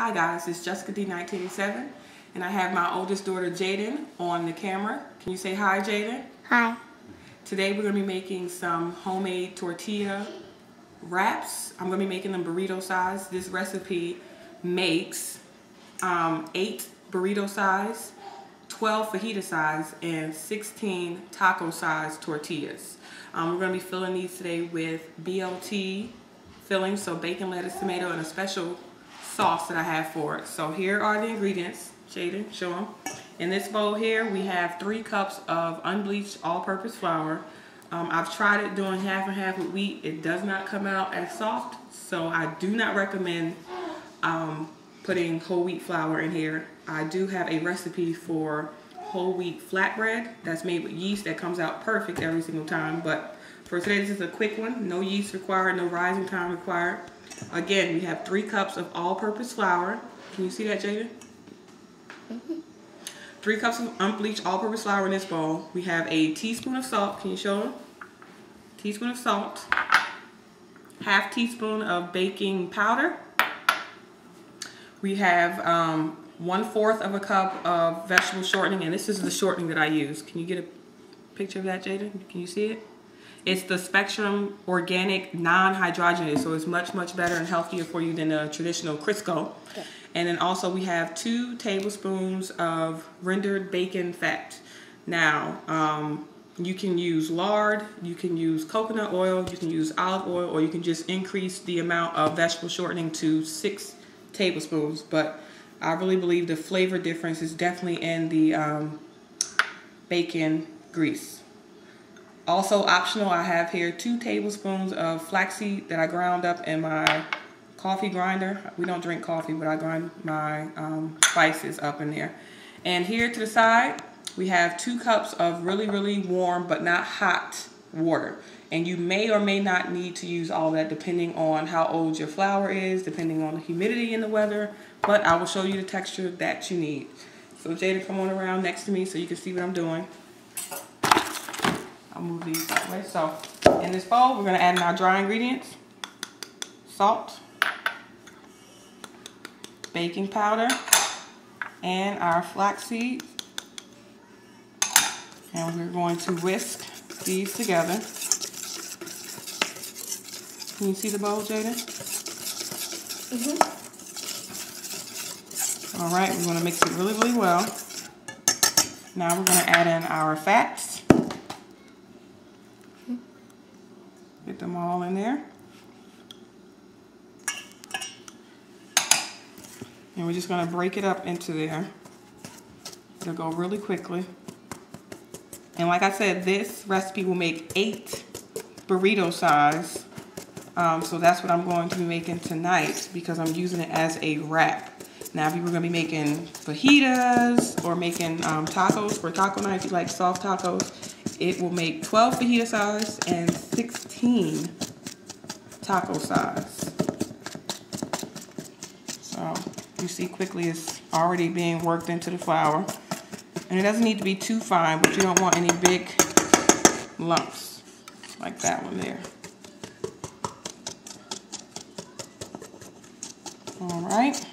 Hi guys, it's Jessica D 1987 and I have my oldest daughter Jayden on the camera. Can you say hi, Jayden? Hi. Today we're going to be making some homemade tortilla wraps. I'm going to be making them burrito size. This recipe makes 8 burrito size, 12 fajita size, and 16 taco size tortillas. We're going to be filling these today with BLT filling, so bacon, lettuce, tomato, and a special sauce that I have for it. So here are the ingredients. Jayden, show them. In this bowl here, we have 3 cups of unbleached all-purpose flour. I've tried it doing half and half with wheat. It does not come out as soft, so I do not recommend putting whole wheat flour in here. I do have a recipe for whole wheat flatbread that's made with yeast that comes out perfect every single time, but for today this is a quick one. No yeast required, no rising time required. Again, we have 3 cups of all-purpose flour. Can you see that, Jayden? 3 cups of unbleached all-purpose flour in this bowl. We have a teaspoon of salt. Can you show them? Teaspoon of salt. Half teaspoon of baking powder. We have 1/4 of a cup of vegetable shortening, and this is the shortening that I use. Can you get a picture of that, Jayden? Can you see it? It's the Spectrum Organic Non-Hydrogenated, so it's much, much better and healthier for you than a traditional Crisco. Okay. And then also we have 2 tablespoons of rendered bacon fat. Now, you can use lard, you can use coconut oil, you can use olive oil, or you can just increase the amount of vegetable shortening to 6 tablespoons. But I really believe the flavor difference is definitely in the bacon grease. Also optional, I have here 2 tablespoons of flaxseed that I ground up in my coffee grinder. We don't drink coffee, but I grind my spices up in there. And here to the side, we have 2 cups of really, really warm but not hot water. And you may or may not need to use all that depending on how old your flour is, depending on the humidity in the weather, but I will show you the texture that you need. So Jayden, come on around next to me so you can see what I'm doing. I'll move these that way. So in this bowl, we're going to add in our dry ingredients: salt, baking powder, and our flaxseed. And we're going to whisk these together. Can you see the bowl, Jayden? Mm-hmm. All right, we're going to mix it really, really well. Now we're going to add in our fats. Get them all in there. And we're just going to break it up into there. It'll go really quickly. And like I said, this recipe will make 8 burrito size. So that's what I'm going to be making tonight because I'm using it as a wrap. Now if you were going to be making fajitas or making tacos for taco night, if you like soft tacos, it will make 12 fajita size and 16 taco size. So you see quickly it's already being worked into the flour. And it doesn't need to be too fine, but you don't want any big lumps like that one there. All right.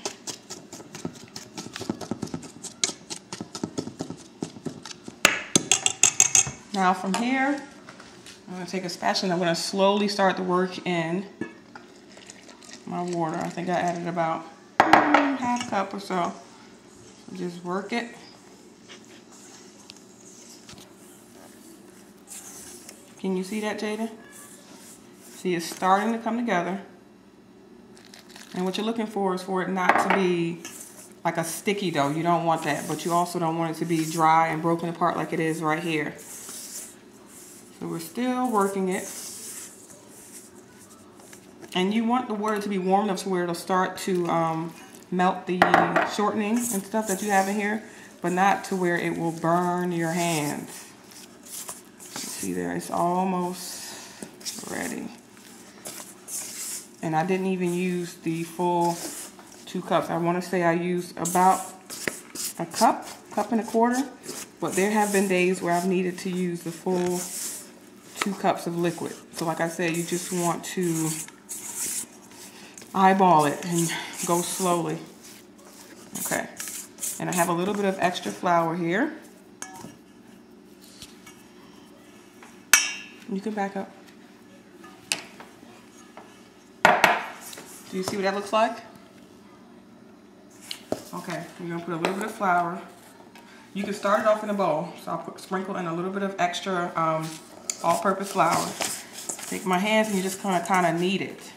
Now from here, I'm going to take a spatula and I'm going to slowly start to work in my water. I think I added about half cup or so. So just work it. Can you see that, Jayden? See, it's starting to come together. And what you're looking for is for it not to be like a sticky dough. You don't want that, but you also don't want it to be dry and broken apart like it is right here. So we're still working it. And you want the water to be warm enough to where it'll start to melt the shortening and stuff that you have in here, but not to where it will burn your hands. See there, it's almost ready. And I didn't even use the full 2 cups. I want to say I used about a cup and a quarter, but there have been days where I've needed to use the full 2 cups of liquid. So like I said, you just want to eyeball it and go slowly. Okay. And I have a little bit of extra flour here. You can back up. Do you see what that looks like? Okay, we're gonna put a little bit of flour. You can start it off in a bowl. So I'll sprinkle in a little bit of extra all-purpose flour. Take my hands and you just kind of knead it.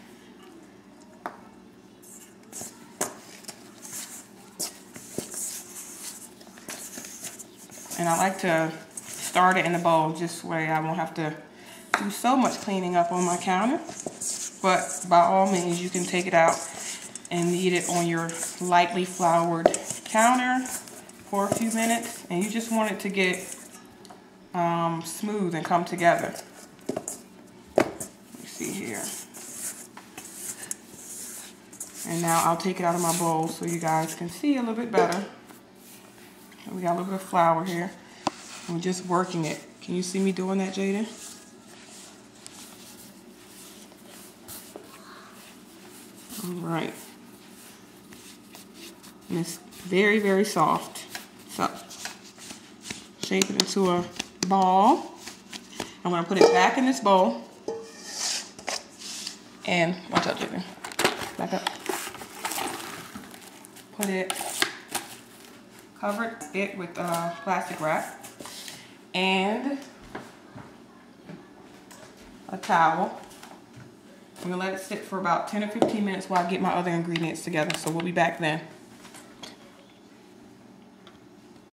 And I like to start it in the bowl just so I won't have to do so much cleaning up on my counter. But by all means, you can take it out and knead it on your lightly floured counter for a few minutes. And you just want it to get smooth and come together. Let me see here. And now I'll take it out of my bowl so you guys can see a little bit better. We got a little bit of flour here. I'm just working it. Can you see me doing that, Jayden? All right. And it's very, very soft. So, shape it into a ball. I'm going to put it back in this bowl. And, watch out, Jayden. Back up. Put it, cover it with plastic wrap and a towel. I'm gonna let it sit for about 10 or 15 minutes while I get my other ingredients together, so we'll be back then.